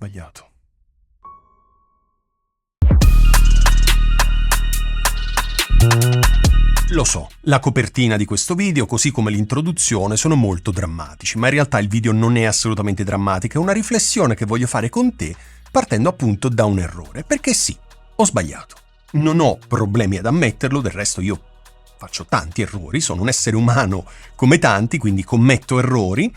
sbagliato. Lo so, la copertina di questo video, così come l'introduzione, sono molto drammatici, ma in realtà il video non è assolutamente drammatico, è una riflessione che voglio fare con te partendo appunto da un errore, perché sì, ho sbagliato. Non ho problemi ad ammetterlo, del resto io faccio tanti errori, sono un essere umano come tanti, quindi commetto errori,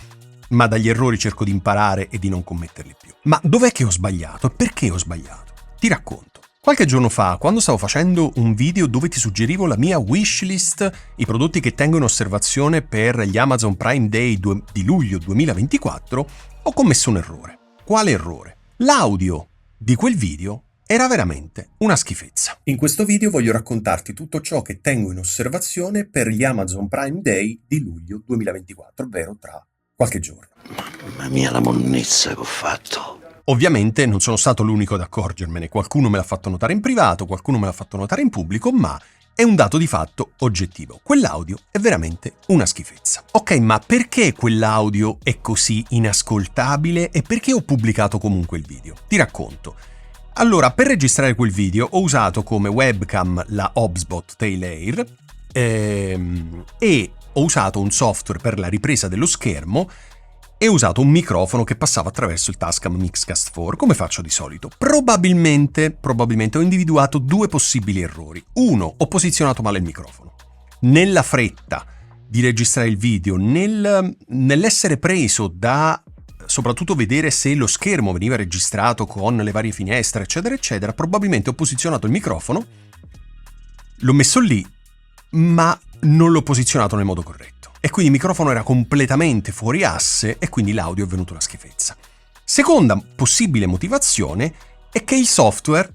ma dagli errori cerco di imparare e di non commetterli più. Ma dov'è che ho sbagliato e perché ho sbagliato? Ti racconto. Qualche giorno fa, quando stavo facendo un video dove ti suggerivo la mia wishlist, i prodotti che tengo in osservazione per gli Amazon Prime Day di luglio 2024, ho commesso un errore. Quale errore? L'audio di quel video era veramente una schifezza. In questo video voglio raccontarti tutto ciò che tengo in osservazione per gli Amazon Prime Day di luglio 2024, ovvero tra qualche giorno. Mamma mia, la monnezza che ho fatto! Ovviamente non sono stato l'unico ad accorgermene, qualcuno me l'ha fatto notare in privato, qualcuno me l'ha fatto notare in pubblico, ma è un dato di fatto oggettivo. Quell'audio è veramente una schifezza. Ok, ma perché quell'audio è così inascoltabile e perché ho pubblicato comunque il video? Ti racconto. Allora, per registrare quel video ho usato come webcam la HubSpot Tail Air e ho usato un software per la ripresa dello schermo e ho usato un microfono che passava attraverso il Tascam Mixcast 4, come faccio di solito. Probabilmente ho individuato due possibili errori. Uno, ho posizionato male il microfono. Nella fretta di registrare il video, nell'essere preso da soprattutto vedere se lo schermo veniva registrato con le varie finestre, eccetera, eccetera, probabilmente ho posizionato il microfono, l'ho messo lì, ma non l'ho posizionato nel modo corretto. E quindi il microfono era completamente fuori asse e quindi l'audio è venuto una schifezza. Seconda possibile motivazione è che il software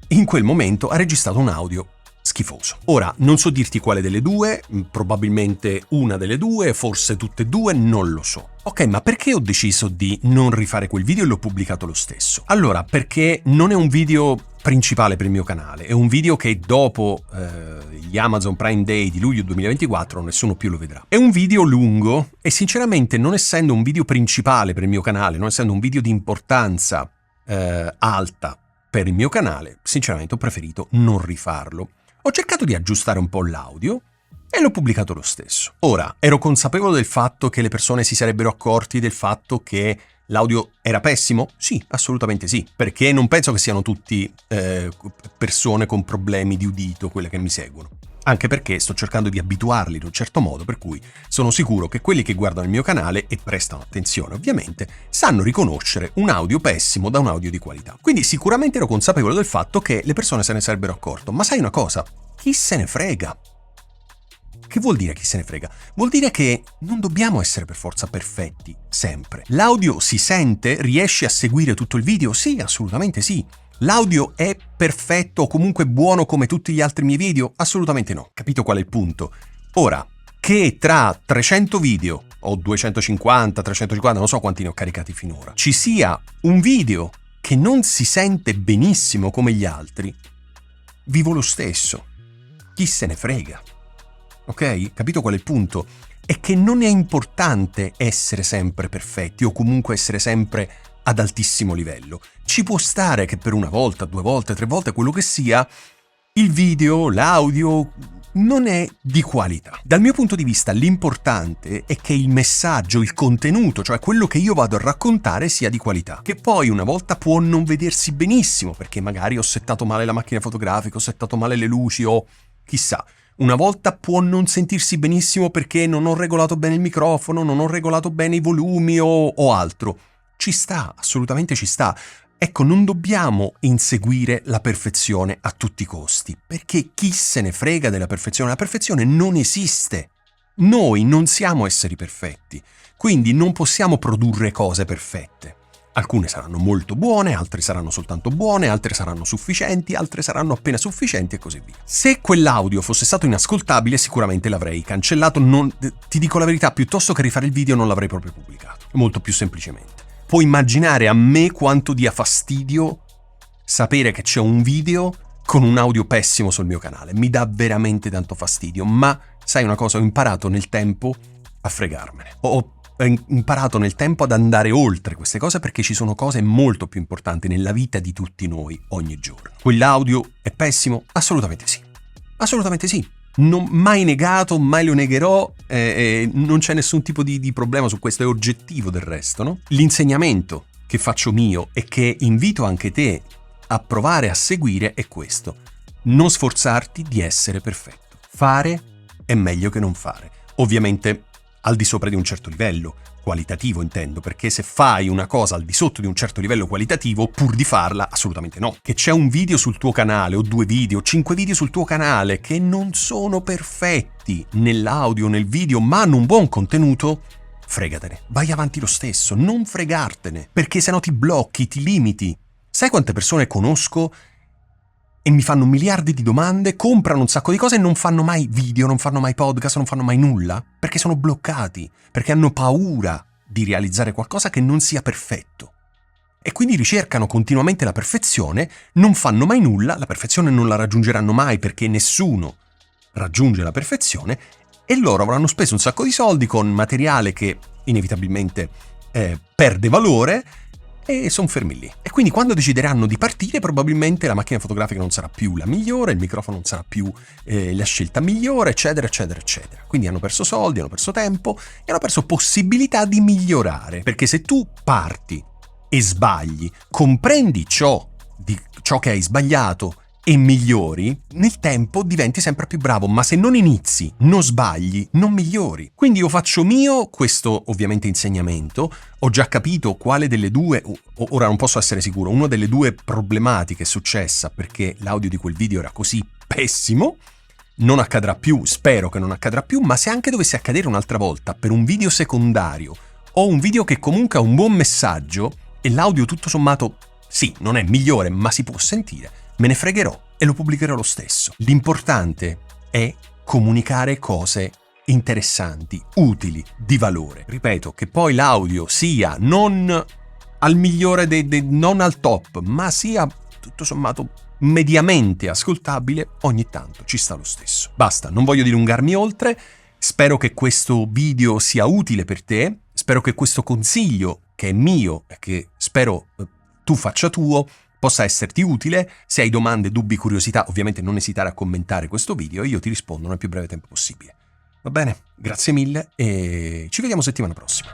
in quel momento ha registrato un audio schifoso. Ora, non so dirti quale delle due, probabilmente una delle due, forse tutte e due, non lo so. Ok, ma perché ho deciso di non rifare quel video e l'ho pubblicato lo stesso? Allora, perché non è un video principale per il mio canale, è un video che dopo gli Amazon Prime Day di luglio 2024 nessuno più lo vedrà. È un video lungo e sinceramente, non essendo un video principale per il mio canale, non essendo un video di importanza alta per il mio canale, sinceramente ho preferito non rifarlo. Ho cercato di aggiustare un po' l'audio e l'ho pubblicato lo stesso. Ora, ero consapevole del fatto che le persone si sarebbero accorti del fatto che l'audio era pessimo? Sì, assolutamente sì, perché non penso che siano tutti persone con problemi di udito quelle che mi seguono. Anche perché sto cercando di abituarli in un certo modo, per cui sono sicuro che quelli che guardano il mio canale e prestano attenzione ovviamente sanno riconoscere un audio pessimo da un audio di qualità. Quindi sicuramente ero consapevole del fatto che le persone se ne sarebbero accorto, ma sai una cosa? Chi se ne frega? Che vuol dire chi se ne frega? Vuol dire che non dobbiamo essere per forza perfetti, sempre. L'audio si sente? Riesci a seguire tutto il video? Sì, assolutamente sì. L'audio è perfetto o comunque buono come tutti gli altri miei video? Assolutamente no. Capito qual è il punto? Ora, che tra 300 video, o 250, 350, non so quanti ne ho caricati finora, ci sia un video che non si sente benissimo come gli altri, vivo lo stesso. Chi se ne frega? Ok? Capito qual è il punto? È che non è importante essere sempre perfetti o comunque essere sempre ad altissimo livello. Ci può stare che per una volta, 2 volte, 3 volte, quello che sia, il video, l'audio non è di qualità. Dal mio punto di vista l'importante è che il messaggio, il contenuto, cioè quello che io vado a raccontare sia di qualità. Che poi una volta può non vedersi benissimo perché magari ho settato male la macchina fotografica, ho settato male le luci o chissà. Una volta può non sentirsi benissimo perché non ho regolato bene il microfono, non ho regolato bene i volumi o altro. Ci sta, assolutamente ci sta. Ecco, non dobbiamo inseguire la perfezione a tutti i costi, perché chi se ne frega della perfezione? La perfezione non esiste. Noi non siamo esseri perfetti, quindi non possiamo produrre cose perfette. Alcune saranno molto buone, altre saranno soltanto buone, altre saranno sufficienti, altre saranno appena sufficienti e così via. Se quell'audio fosse stato inascoltabile, sicuramente l'avrei cancellato. Ti dico la verità, piuttosto che rifare il video non l'avrei proprio pubblicato, molto più semplicemente. Puoi immaginare a me quanto dia fastidio sapere che c'è un video con un audio pessimo sul mio canale. Mi dà veramente tanto fastidio, ma sai una cosa, ho imparato nel tempo a fregarmene. Ho imparato nel tempo ad andare oltre queste cose perché ci sono cose molto più importanti nella vita di tutti noi ogni giorno. Quell'audio è pessimo? Assolutamente sì. Assolutamente sì. Non mai negato, mai lo negherò, non c'è nessun tipo di problema su questo, è oggettivo del resto, no? L'insegnamento che faccio mio e che invito anche te a provare a seguire è questo: non sforzarti di essere perfetto. Fare è meglio che non fare. Ovviamente al di sopra di un certo livello, qualitativo intendo, perché se fai una cosa al di sotto di un certo livello qualitativo, pur di farla, assolutamente no. Che c'è un video sul tuo canale, o 2 video, o 5 video sul tuo canale che non sono perfetti nell'audio, nel video, ma hanno un buon contenuto, fregatene, vai avanti lo stesso, non fregartene, perché sennò ti blocchi, ti limiti. Sai quante persone conosco e mi fanno miliardi di domande, comprano un sacco di cose e non fanno mai video, non fanno mai podcast, non fanno mai nulla? Perché sono bloccati, perché hanno paura di realizzare qualcosa che non sia perfetto. E quindi ricercano continuamente la perfezione, non fanno mai nulla, la perfezione non la raggiungeranno mai perché nessuno raggiunge la perfezione, e loro avranno speso un sacco di soldi con materiale che inevitabilmente perde valore, e sono fermi lì. E quindi quando decideranno di partire, probabilmente la macchina fotografica non sarà più la migliore, il microfono non sarà più la scelta migliore, eccetera, eccetera, eccetera. Quindi hanno perso soldi, hanno perso tempo e hanno perso possibilità di migliorare. Perché se tu parti e sbagli, comprendi ciò che hai sbagliato e migliori, nel tempo diventi sempre più bravo, ma se non inizi, non sbagli, non migliori. Quindi io faccio mio questo ovviamente insegnamento, ho già capito quale delle due, ora non posso essere sicuro, una delle due problematiche è successa perché l'audio di quel video era così pessimo, non accadrà più, spero che non accadrà più, ma se anche dovesse accadere un'altra volta per un video secondario o un video che comunque ha un buon messaggio e l'audio tutto sommato, sì, non è migliore, ma si può sentire, me ne fregherò e lo pubblicherò lo stesso. L'importante è comunicare cose interessanti, utili, di valore. Ripeto, che poi l'audio sia non al migliore, non al top, ma sia tutto sommato mediamente ascoltabile, ogni tanto ci sta lo stesso. Basta, non voglio dilungarmi oltre, spero che questo video sia utile per te, spero che questo consiglio, che è mio e che spero tu faccia tuo, possa esserti utile. Se hai domande, dubbi, curiosità, ovviamente non esitare a commentare questo video e io ti rispondo nel più breve tempo possibile. Va bene? Grazie mille e ci vediamo settimana prossima.